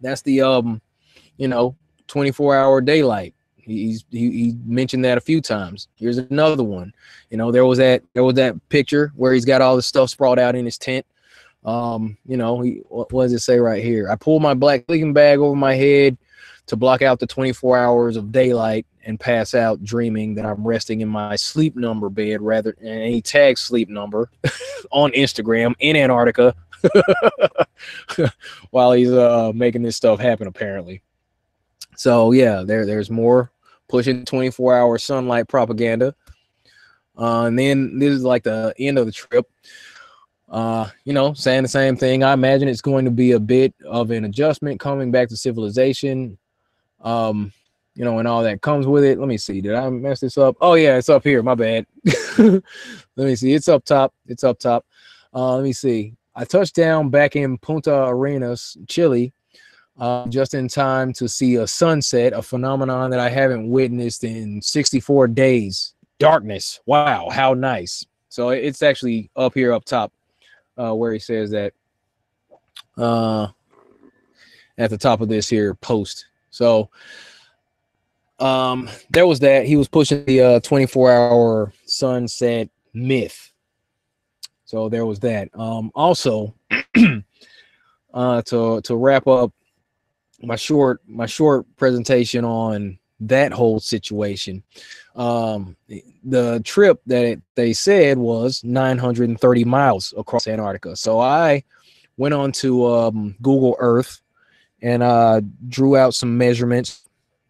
you know, 24-hour daylight. He mentioned that a few times. Here's another one. You know, there was that picture where he's got all the stuff sprawled out in his tent. You know, what does it say right here? I pulled my black sleeping bag over my head to block out the 24 hours of daylight and pass out dreaming that I'm resting in my sleep number bed rather than any tag sleep number on Instagram in Antarctica while he's making this stuff happen apparently. So yeah, there's more pushing 24-hour sunlight propaganda. And then this is like the end of the trip. Saying the same thing. I imagine it's going to be a bit of an adjustment coming back to civilization. And all that comes with it. Let me see. Did I mess this up? Oh yeah, it's up here. My bad. Let me see. It's up top. Let me see. I touched down back in Punta Arenas, Chile, just in time to see a sunset, a phenomenon that I haven't witnessed in 64 days. Darkness. Wow, how nice. So it's actually up here up top where he says that at the top of this here post. So there was that. He was pushing the 24-hour sunset myth. So there was that. Also, to wrap up my short presentation on that whole situation, the trip that they said was 930 miles across Antarctica. So I went on to Google Earth and drew out some measurement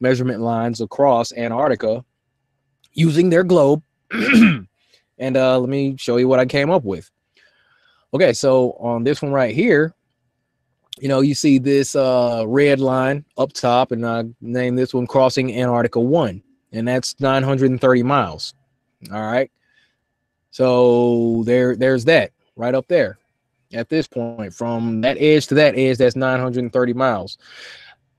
lines across Antarctica using their globe. And let me show you what I came up with. Okay, so on this one right here, you see this red line up top, and I named this one Crossing Antarctica 1, and that's 930 miles. All right. So there's that right up there. At this point, from that edge to that edge, that's 930 miles.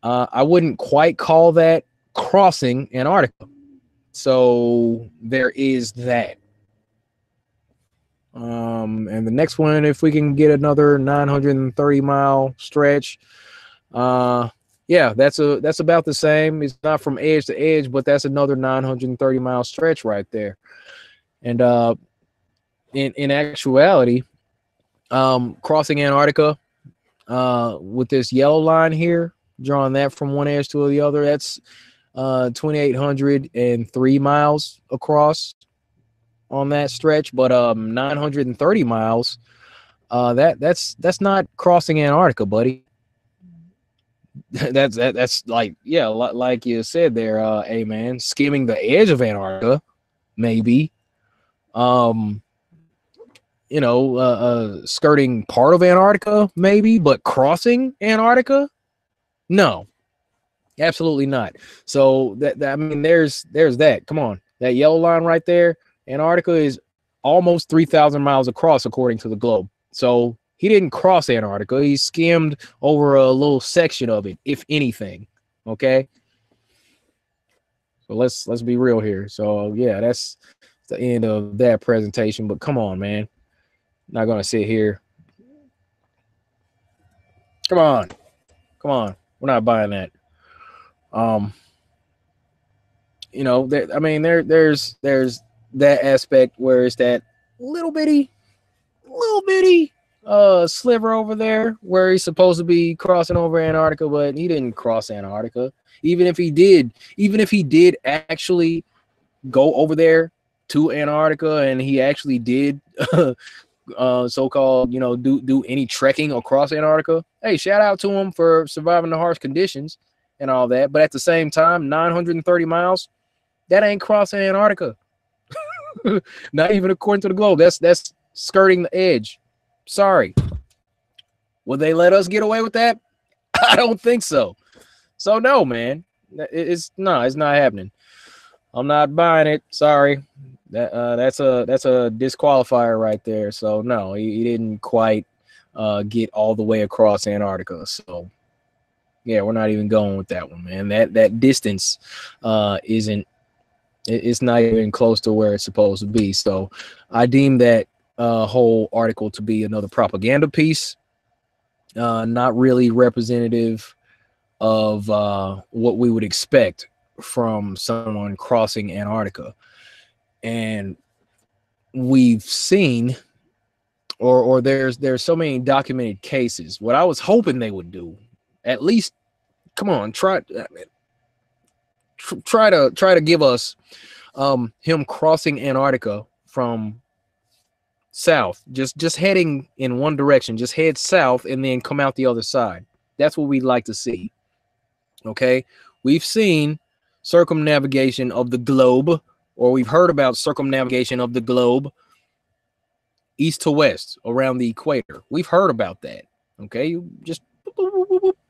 I wouldn't quite call that crossing Antarctica. So there is that. And the next one, if we can get another 930-mile stretch, yeah, that's about the same. It's not from edge to edge, but that's another 930-mile stretch right there. And in actuality, crossing Antarctica with this yellow line here, drawing that from one edge to the other, that's 2,803 miles across on that stretch. But 930 miles, that's not crossing Antarctica, buddy. that's like, yeah, like you said there, hey man, skimming the edge of Antarctica, maybe. Skirting part of Antarctica, maybe, but crossing Antarctica, no, absolutely not. So I mean, there's that. Come on, that yellow line right there. Antarctica is almost 3,000 miles across, according to the globe. So he didn't cross Antarctica. He skimmed over a little section of it, if anything. Okay. So let's be real here. So yeah, that's the end of that presentation. But come on, man. Not gonna sit here. Come on. We're not buying that. There's that aspect where it's that little bitty sliver over there where he's supposed to be crossing over Antarctica, but he didn't cross Antarctica. Even if he did actually go over there to Antarctica, and he actually did so-called, do any trekking across Antarctica, hey, shout out to him for surviving the harsh conditions and all that. But at the same time, 930 miles, that ain't crossing Antarctica. Not even according to the globe. That's skirting the edge. Sorry. Would they let us get away with that? I don't think so. So no, man. It's not happening. I'm not buying it. Sorry. That's a disqualifier right there. So no, he didn't quite get all the way across Antarctica. So yeah, we're not even going with that one, man. That distance it's not even close to where it's supposed to be. So I deem that whole article to be another propaganda piece, not really representative of what we would expect from someone crossing Antarctica. And we've seen, or there's so many documented cases. What I was hoping they would do, at least, come on, try try to give us him crossing Antarctica from south, just heading in one direction, just head south and then come out the other side. That's what we'd like to see. Okay, we've seen circumnavigation of the globe, or we've heard about circumnavigation of the globe east to west around the equator. We've heard about that. Okay, you just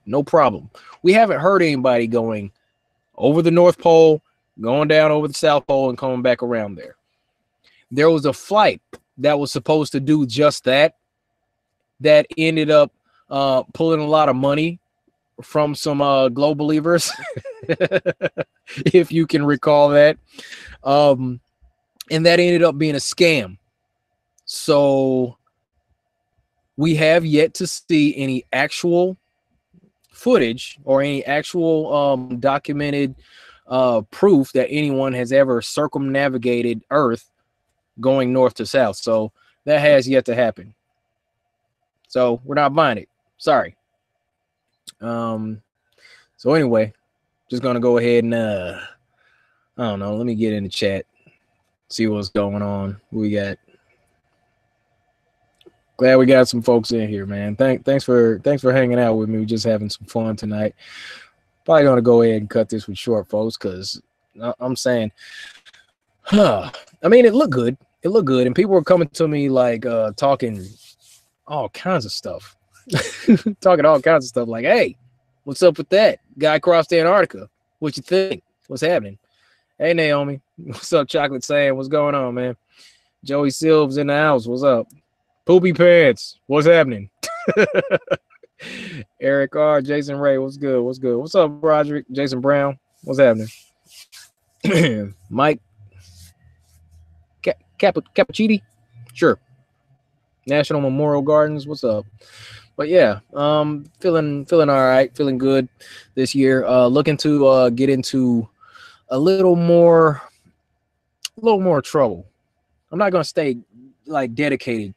no problem. We haven't heard anybody going over the North Pole, going down over the South Pole, and coming back around there. There was a flight that was supposed to do just that, that ended up pulling a lot of money from some globe believers, if you can recall that. And that ended up being a scam. So we have yet to see any actual footage or any actual documented proof that anyone has ever circumnavigated Earth going north to south. So that has yet to happen. So we're not buying it. Sorry. So anyway, just gonna go ahead and I don't know, let me get in the chat, see what's going on. We got, glad we got some folks in here, man. Thanks for hanging out with me. We're just having some fun tonight. Probably gonna go ahead and cut this with short, folks, because I'm saying, I mean, it looked good. It looked good, and people were coming to me like talking all kinds of stuff. Talking all kinds of stuff like, hey, what's up with that? Guy crossed Antarctica. What you think? What's happening? Hey, Naomi. What's up, Chocolate Sand? What's going on, man? Joey Silves in the house. What's up? Poopy Pants. What's happening? Eric R. Jason Ray. What's good? What's good? What's up, Roderick? Jason Brown. What's happening? Mike Cappuccini. Sure. National Memorial Gardens. What's up? But yeah, feeling all right, feeling good this year. Looking to get into a little more trouble. I'm not gonna stay like dedicated,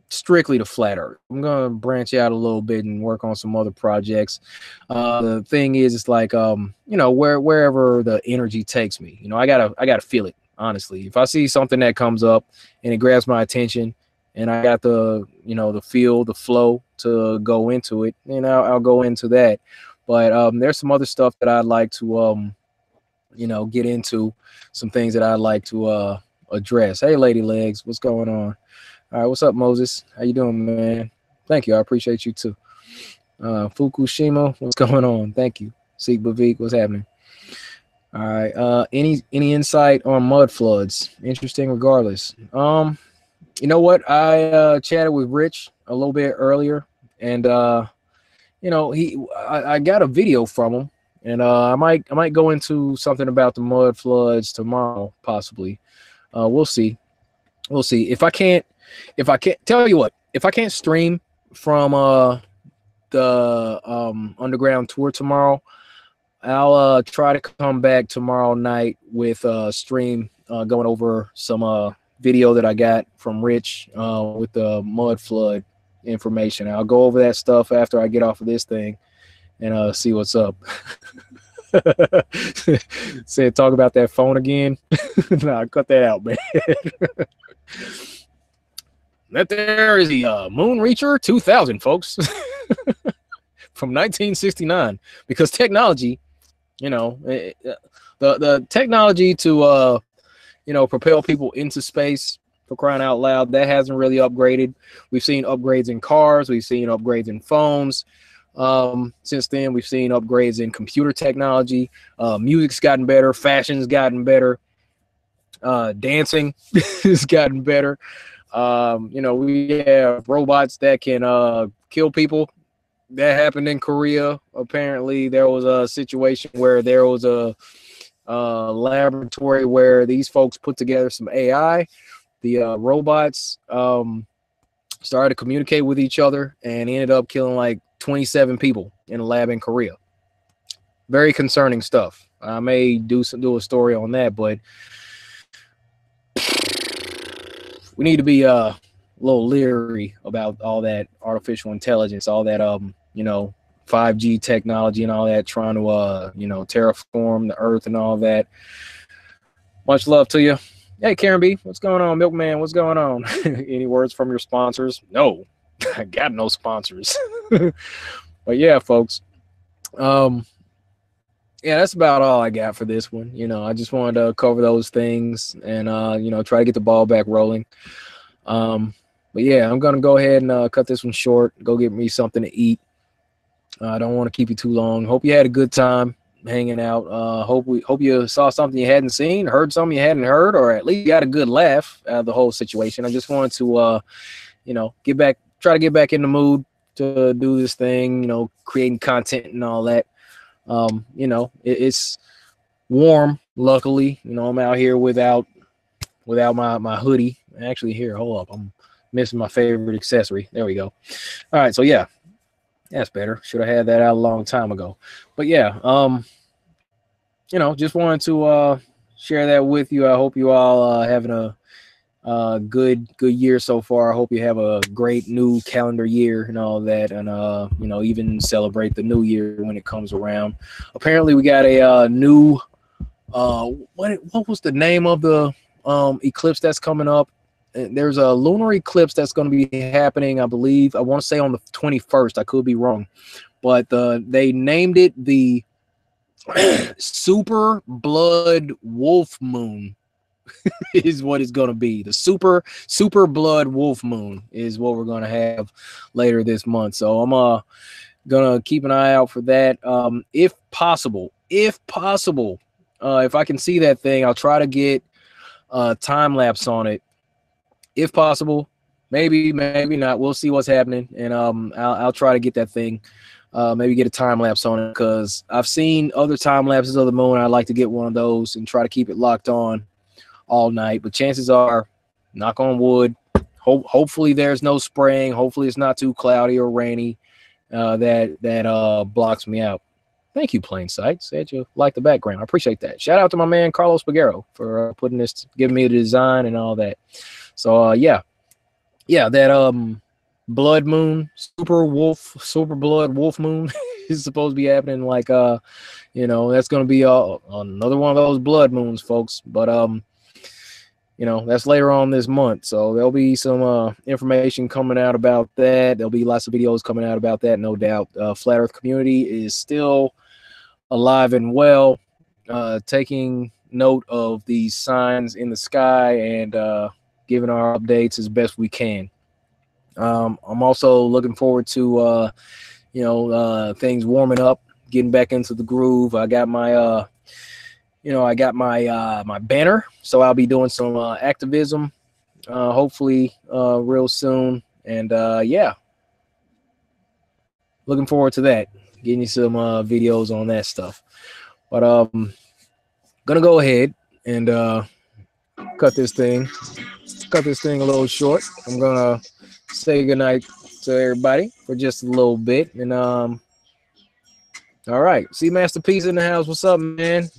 strictly to flat Earth. I'm gonna branch out a little bit and work on some other projects. The thing is, it's like wherever the energy takes me, I gotta feel it. Honestly, if I see something that comes up and it grabs my attention, and I got the feel, the flow to go into it, I'll go into that. But there's some other stuff that I'd like to, get into, some things that I'd like to address. Hey, Lady Legs, what's going on? All right, what's up, Moses? How you doing, man? Thank you. I appreciate you too. Fukushima, what's going on? Thank you. Seek Bavik, what's happening? All right. Any insight on mud floods? Interesting, regardless. You know what? I chatted with Rich a little bit earlier, and I got a video from him, and I might go into something about the mud floods tomorrow, possibly. We'll see. If I can't tell you what, if I can't stream from the underground tour tomorrow, I'll try to come back tomorrow night with a stream going over some video that I got from Rich with the mud flood information. I'll go over that stuff after I get off of this thing and see what's up. Said talk about that phone again. Nah, cut that out, man. That there is the Moon Reacher 2000, folks. From 1969, because technology, the technology to propel people into space, for crying out loud, that hasn't really upgraded. We've seen upgrades in cars, we've seen upgrades in phones. Since then, we've seen upgrades in computer technology. Music's gotten better, fashion's gotten better, dancing has gotten better. We have robots that can kill people. That happened in Korea. Apparently, there was a situation where there was a laboratory where these folks put together some AI. The robots started to communicate with each other and ended up killing like 27 people in a lab in Korea. Very concerning stuff. I may do a story on that, but we need to be a little leery about all that artificial intelligence, all that 5G technology and all that, trying to you know, terraform the earth and all that. Much love to you. Hey, Karen B, what's going on? Milkman, what's going on? Any words from your sponsors? No, I got no sponsors. But yeah, folks. Yeah, that's about all I got for this one. You know, I just wanted to cover those things and you know, try to get the ball back rolling. But yeah, I'm gonna go ahead and cut this one short. Go get me something to eat. I don't want to keep you too long. Hope you had a good time hanging out. Hope you saw something you hadn't seen, heard something you hadn't heard, or at least got a good laugh out of the whole situation. I just wanted to you know, try to get back in the mood to do this thing. You know, creating content and all that. You know, it's warm. Luckily, you know, I'm out here without my hoodie. Actually, here, hold up, I'm missing my favorite accessory. There we go. All right, so yeah, that's better. Should have had that out a long time ago. But yeah, you know, just wanted to share that with you. I hope you all having a good year so far. I hope you have a great new calendar year and all that, and you know, even celebrate the new year when it comes around. Apparently, we got a new what was the name of the eclipse that's coming up? There's a lunar eclipse that's going to be happening, I believe. I want to say on the 21st. I could be wrong, but they named it the super blood wolf moon. Is what it's going to be. The super blood wolf moon is what we're going to have later this month. So I'm gonna keep an eye out for that. If possible, if I can see that thing, I'll try to get a time lapse on it. If possible, maybe not. We'll see what's happening, and I'll try to get that thing. Maybe get a time lapse on it, because I've seen other time lapses of the moon. I'd like to get one of those and try to keep it locked on all night. But chances are, knock on wood, hopefully there's no spraying. Hopefully it's not too cloudy or rainy that blocks me out. Thank you, Plain Sight. Said you like the background. I appreciate that. Shout out to my man Carlos Pagero for putting this, giving me the design and all that. So yeah, that blood moon, super blood wolf moon is supposed to be happening. Like you know, that's gonna be another one of those blood moons, folks. But you know, that's later on this month, so there'll be some information coming out about that. There'll be lots of videos coming out about that, no doubt. Flat Earth community is still alive and well, taking note of these signs in the sky and giving our updates as best we can. I'm also looking forward to you know, things warming up, getting back into the groove. I got my you know, I got my banner, so I'll be doing some activism, hopefully real soon. And yeah, looking forward to that. Getting you some videos on that stuff. But gonna go ahead and cut this thing a little short. I'm gonna say goodnight to everybody for just a little bit. And all right, see Master Peace in the house. What's up, man?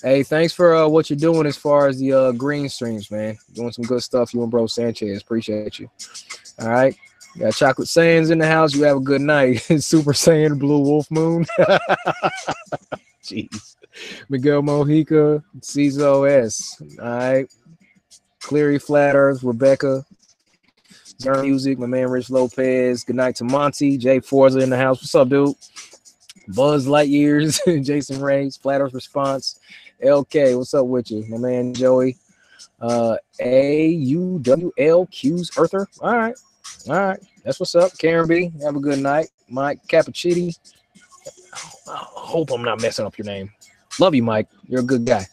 Hey, thanks for what you're doing as far as the green streams, man. Doing some good stuff, you and Bro Sanchez. Appreciate you. All right. Got Chocolate Saiyans in the house. You have a good night. Super Saiyan Blue Wolf Moon. Jeez. Miguel Mojica, Cizo S. All right. Cleary Flat Earth, Rebecca. Zern Music, my man Rich Lopez. Good night to Monty. Jay Forza in the house. What's up, dude? Buzz Lightyears, Jason Reyes, Flat Earth Response. LK, what's up with you? My man Joey. AUWLQ's Earther. All right. That's what's up. Karen B, have a good night. Mike Cappuccini. I hope I'm not messing up your name. Love you, Mike. You're a good guy.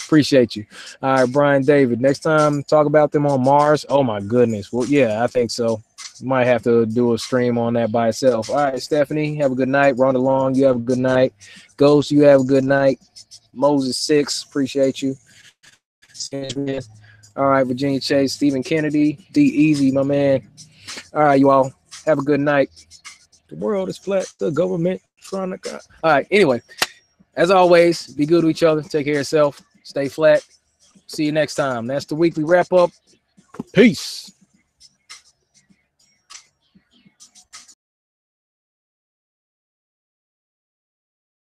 Appreciate you. All right, Brian David. Next time, talk about them on Mars. Oh my goodness. Well, yeah, I think so. Might have to do a stream on that by itself. All right, Stephanie, have a good night. Rhonda Long, you have a good night. Ghost, you have a good night. Moses 6, appreciate you. All right, Virginia Chase, Stephen Kennedy, D Easy, my man. All right, you all have a good night. The world is flat. The government trying to. All right. Anyway, as always, be good to each other. Take care of yourself. Stay flat. See you next time. That's the weekly wrap up. Peace.